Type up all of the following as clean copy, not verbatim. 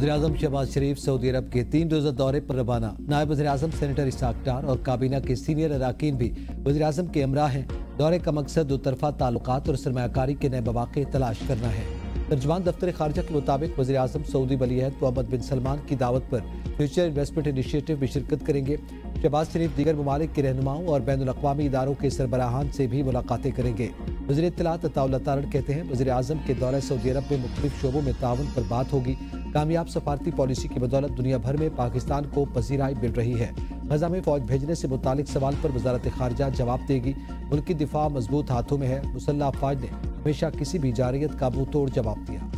वज़ीर-ए-आज़म शहबाज शरीफ सऊदी अरब के 3 रोज़ा दौरे पर रवाना। नायब वज़ीर-ए-आज़म सेनेटर इसाक डार और काबीना के सीनियर अराकीन भी वज़ीर-ए-आज़म के हमरा हैं। दौरे का मकसद दो तरफा ताल्लुकात और सरमायाकारी के नए मौक़े तलाश करना है। तर्जुमान दफ्तर खारजा के मुताबिक वज़ीर-ए-आज़म सऊदी वली-अहद मोहम्मद बिन सलमान की दावत पर फ्यूचर इन्वेस्टमेंट इनिशिएटिव में शिरकत करेंगे। शहबाज शरीफ दीगर ममालिक के रहनुमाओं और बैनुल-अक़वामी इदारों के सरबराहान से भी मुलाकातें करेंगे। वज़ीर इत्तलात अताउल्लाह तारड़ कहते हैं, वज़ीर-ए-आज़म के दौरे सऊदी अरब में मुख्तलिफ शोबों में ताउन पर बात होगी। कामयाब सफारती पॉलिसी की बदौलत दुनिया भर में पाकिस्तान को पजीराई मिल रही है। गजा में फौज भेजने से मुतालिक सवाल पर वजारत खारजा जवाब देगी। मुल्क की दिफा मजबूत हाथों में है। मुसल्लह अफवाज ने हमेशा किसी भी जारियत का मुंह तोड़ जवाब दिया।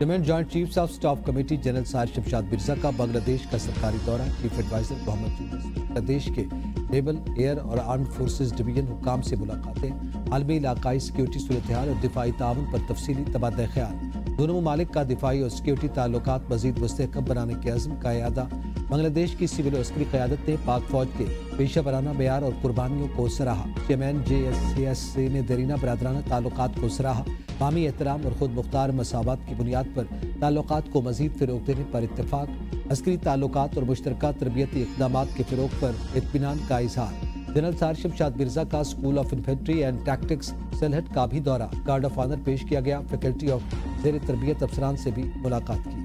Joint chiefs of staff committee general Sahir Shamshad Mirza का बांग्लादेश का सरकारी दौरा। चीफ एडवाइजर मोहम्मद यूनुस बांग्लादेश के नेवल, एयर और आर्म्ड फोर्सेज डिवीजन हुकाम से मुलाकातें। आलमी इलाकाई सिक्योरिटी सूरत-ए-हाल और दिफाई ताउन पर तफसीली तबादला ख्याल। दोनों ममालिक का दिफाई और सिक्योरिटी ताल्लुकात मजीद मुस्तहकम बनाने के अज़्म का इयादा। बांग्लादेश की सिविल अस्करी क़यादत ने पाक फौज के पेशा वराना बयार और कुर्बानियों को सराहा। चेयरमैन JSCS ने दरीना बरादराना ताल्लुकात को सराहा। बामी एहतराम और खुद मुख्तार मसावत की बुनियाद पर ताल्लुकात को मजीद फ़रोग़ देने पर इत्तेफाक। अस्करी ताल्लुकात और मुश्तरका तरबियती इक़दामात के फ़रोग़ पर इत्मीनान का इज़हार। जनरल साहिर शमशाद मिर्जा का school of infantry and tactics Sylhet का भी दौरा। गार्ड ऑफ ऑनर पेश किया गया। फैकल्टी ऑफ ज़ेर तरबियत अफसरान से भी मुलाकात की।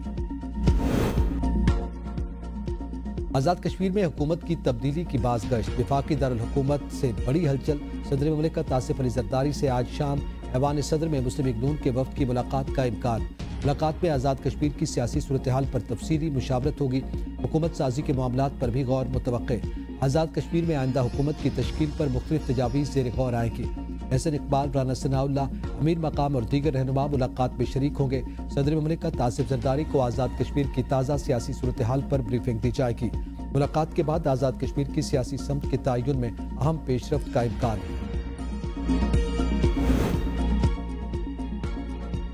आज़ाद कश्मीर में हुकूमत की तब्दीली की बाज़गश्त। वफाकी दारुल हुकूमत से बड़ी हलचल। सदर ममलिकत आसिफ अली ज़रदारी से आज शाम ऐवान सदर में मुस्लिम लीग नून के वफ़द की मुलाकात का इम्कान। मुलाकात में आज़ाद कश्मीर की सियासी सूरत-ए-हाल पर तफसीली मुशावरत होगी। हुकूमत साजी के मामलात पर भी गौर मुतवक्के। आज़ाद कश्मीर में आइंदा हुकूमत की तश्कील पर मुख्तलिफ तजावीज़ ज़ेर गौर आएगी। एहसन इकबाल, राना सनाउल्लाह, अमीर मकाम और दीगर रहनुमा मुलाकात में शरीक होंगे। सदर ममलिकत आसिफ ज़रदारी को आज़ाद कश्मीर की ताज़ा सियासी सूरत-ए-हाल पर ब्रीफिंग दी जाएगी। मुलाकात के बाद आज़ाद कश्मीर की सियासी समत के तयन में अहम पेशरफ्त का इम्कान है।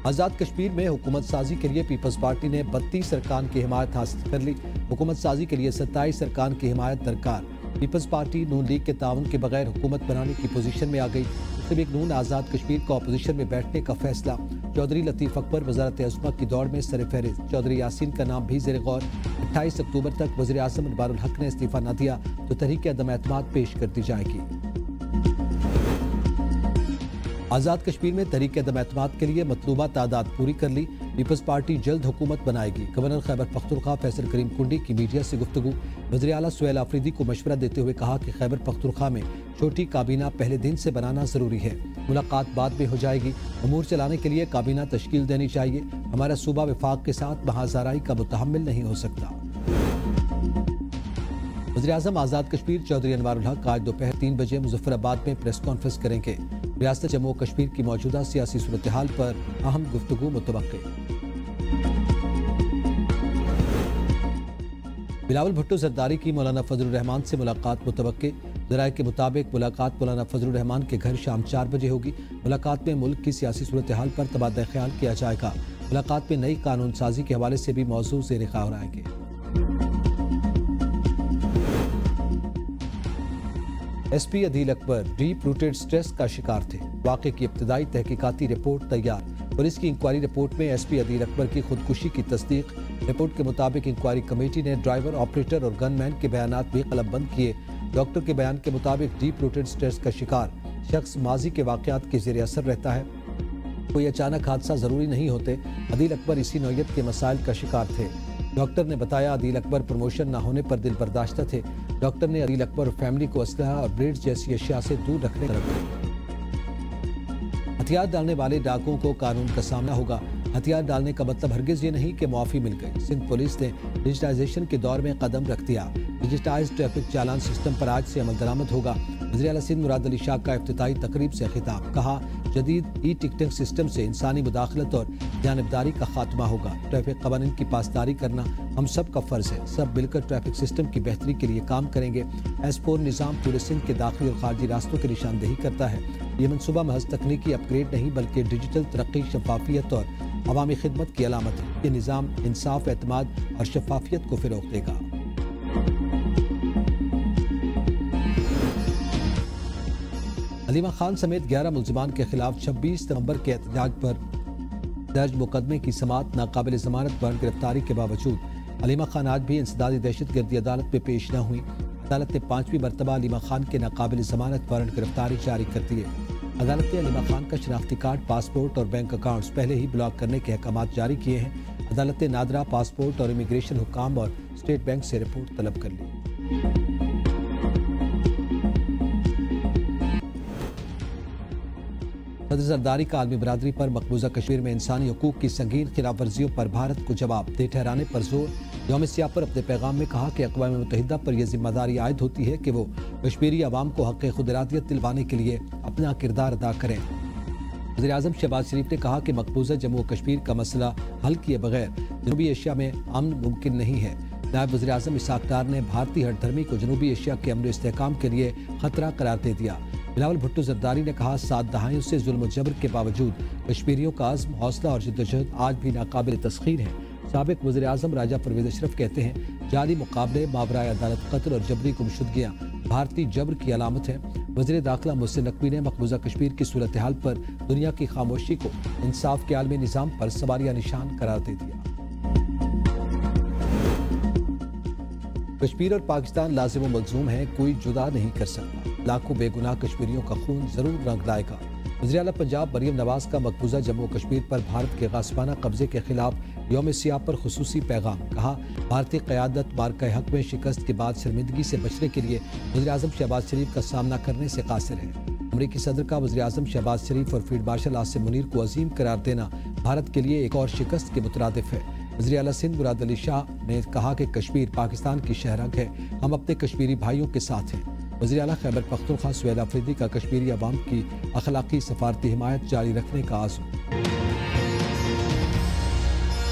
आज़ाद कश्मीर में हुकूमत साजी के लिए पीपल्स पार्टी ने 32 अरकान की हिमायत हासिल कर ली। हुकूमत साजी के लिए 27 अरकान की हिमायत दरकार। पीपल्स पार्टी नून लीग के ताउन के बगैर हुकूमत बनाने की पोजीशन में आ गई। मुस्लिम लीग नून आज़ाद कश्मीर को अपोजिशन में बैठने का फैसला। चौधरी लतीफ़ अकबर वज़ारत अज़्मा की दौड़ में सरफ़हरिस्त। चौधरी यासीन का नाम भी ज़ेर गौर। 28 अक्टूबर तक वज़ीर-ए-आज़म अनवारुल हक ने इस्तीफ़ा न दिया तो तहरीक अदम एतमाद पेश कर दी जाएगी। आज़ाद कश्मीर में तहरीक अदम एतमाद के लिए मतलूबा तादाद पूरी कर ली। पीपल्स पार्टी जल्द हुकूमत बनाएगी। गवर्नर खैबर पख्तूनख्वा फैसल करीम कुंडी की मीडिया से गुफ्तगू। वज़ीर आला सुहेल आफरीदी को मशवरा देते हुए कहा कि खैबर पख्तूनख्वा में छोटी काबीना पहले दिन से बनाना ज़रूरी है। मुलाकात बाद में हो जाएगी। अमूर चलाने के लिए काबीना तश्कील देनी चाहिए। हमारा सूबा वफाक के साथ महाज़ाराई का मुतहम्मिल नहीं हो सकता। वज़ीर-ए-आज़म आज़ाद कश्मीर चौधरी अनवारुल हक आज दोपहर 3 बजे मुजफ्फराबाद में प्रेस कॉन्फ्रेंस करेंगे। रियासत जम्मू कश्मीर की मौजूदा सियासी सूरत-ए-हाल पर अहम गुफ्तगू मुतवक्के। बिलावल भुट्टो ज़रदारी की मौलाना फजलुर रहमान से मुलाकात मुतवक्के। ज़राए के मुताबिक मुलाकात मौलाना फजलुर रहमान के घर शाम 4 बजे होगी। मुलाकात में मुल्क की सियासी सूरत-ए-हाल पर तबादला ख्याल किया जाएगा। मुलाकात में नई कानून साजी के हवाले से भी मौजू ज़ेर गौर आएंगे। SP Adeel Akbar deep rooted stress का शिकार थे। वाक़े की इब्तिदाई तहकीकाती रिपोर्ट तैयार। पुलिस की इंक्वायरी रिपोर्ट में SP अदील अकबर की खुदकुशी की तस्दीक। रिपोर्ट के मुताबिक इंक्वायरी कमेटी ने ड्राइवर, ऑपरेटर और गनमैन के बयानात भी कलमबंद किए। डॉक्टर के बयान के मुताबिक डीप रूटेड स्ट्रेस का शिकार शख्स माजी के वाक़यात के ज़ेर असर रहता है। कोई अचानक हादसा ज़रूरी नहीं होते। अदील अकबर इसी नौयत के मसाइल का शिकार थे। डॉक्टर ने बताया, अदील अकबर प्रमोशन न होने पर दिल बर्दाश्त थे। डॉक्टर ने अदील अकबर और फैमिली को असलहा और ब्लेड्स जैसी अशिया से दूर रखने का हथियार डालने वाले डाकुओं को कानून का सामना होगा। हथियार डालने का मतलब हरगिज ये नहीं कि मुआफ़ी मिल गई। सिंध पुलिस ने डिजिटाइजेशन के दौर में कदम रख दिया। डिजिटाइज ट्रैफिक चालान सिस्टम पर आज से अमल दरामद होगा। वज़ीर आला सिंध मुराद अली शाह का इफ्तिताई तकरीब से खिताब। कहा, जदीद टिकटिंग सिस्टम से इंसानी मुदाखलत और जानिबदारी का खात्मा होगा। ट्रैफिक कवानीन की पासदारी करना हम सब का फ़र्ज है। सब मिलकर ट्रैफिक सिस्टम की बेहतरी के लिए काम करेंगे। S4 निज़ाम पूरे सिंध के दाखिली और खारजी रास्तों की निशानदेही करता है। ये मनसूबा महज तकनीकी अपग्रेड नहीं बल्कि डिजिटल तरक्की, शफाफियत और अवामी खिदमत की अलामत है। ये निज़ाम इंसाफ, एतमाद और शफाफियत को फ़रोग़ देगा। हलीमा खान समेत 11 मुल्जिमान के खिलाफ 26 नवंबर के एहतजाज पर दर्ज मुकदमे की समाअत नाकाबिल जमानत वारंट गिरफ्तारी के बावजूद हलीमा खान आज भी इंसदादी दहशतगर्दी अदालत में पेश न हुई। अदालत ने 5वीं मरतबा हलीमा खान के नाकाबिल जमानत वारंट गिरफ्तारी जारी कर दिए। अदालत ने हलीमा खान का शनाख्ती कार्ड, पासपोर्ट और बैंक अकाउंट्स पहले ही ब्लॉक करने के अहकाम जारी किए हैं। अदालत ने नादरा, पासपोर्ट और इमिग्रेशन हुकाम और स्टेट बैंक से रिपोर्ट तलब कर ली। सदर जरदारी का आलमी बरादरी पर मकबूजा कश्मीर में इंसानी हकूक की संगीन खिलाफ वर्जियों पर भारत को जवाब दे ठहराने पर जोर। यौम सियाह पर अपने पैगाम में कहा कि अक़वाम मुत्तहिदा पर यह जिम्मेदारी आयद होती है कि वो कश्मीरी अवाम को हक़ खुदरातियत दिलवाने के लिए अपना किरदार अदा करें। वज़ीर-ए-आज़म शहबाज शरीफ ने कहा कि मकबूजा जम्मू और कश्मीर का मसला हल किए बगैर जनूबी एशिया में अमन मुमकिन नहीं है। नायब वज़ीर-ए-आज़म इसहाक़ डार ने भारतीय हठधर्मी को जनूबी एशिया के अमन इस्तेहकाम के लिए खतरा करार दे दिया। बिलावल भुट्टो जरदारी ने कहा 7 दहाइयों से जुल्म जबर के बावजूद कश्मीरियों का अज़्म, हौसला और जिद्दोजहद आज भी नाकाबिल तस्खीर है। साबिक वज़ीर-ए-आज़म राजा परवेज़ अशरफ कहते हैं जाली मुकाबले, मावराए अदालत कत्ल और जबरी गुमशुदगियाँ भारतीय जबर की अलामत है। वज़ीर दाखिला मोहसिन नकवी ने मकबूजा कश्मीर की सूरत हाल पर दुनिया की खामोशी को इंसाफ के आलमी निज़ाम पर सवालिया निशान करार दे दिया। कश्मीर और पाकिस्तान लाजिम व मलजूम है, कोई जुदा नहीं कर सकता। लाखों बेगुनाह कश्मीरियों का खून जरूर रंग लाएगा। वज़ीर आला पंजाब मरियम नवाज का मकबूजा जम्मू कश्मीर पर भारत के गासिबाना कब्जे के खिलाफ यौम सियाह पर खुसूसी पैगाम। कहा भारतीय क़यादत मार्का हक में शिकस्त के बाद शर्मिंदगी से बचने के लिए वज़ीर-ए-आज़म शहबाज शरीफ का सामना करने से कासिर है। अमरीकी सदर का वज़ीर-ए-आज़म शहबाज शरीफ और फील्ड मार्शल आसिम मुनीर को अजीम करार देना भारत के लिए एक और शिकस्त के मुतरादिफ है। वज़ीर आला सिंध मुराद अली शाह ने कहा कि कश्मीर पाकिस्तान की शहरग है, हम अपने कश्मीरी भाइयों के साथ हैं। वज़ीर आला खैबर पख्तूनख्वा सुहेल अफरीदी का कश्मीरी अवाम की अखलाकी सफारती हिमायत जारी रखने का आज़म।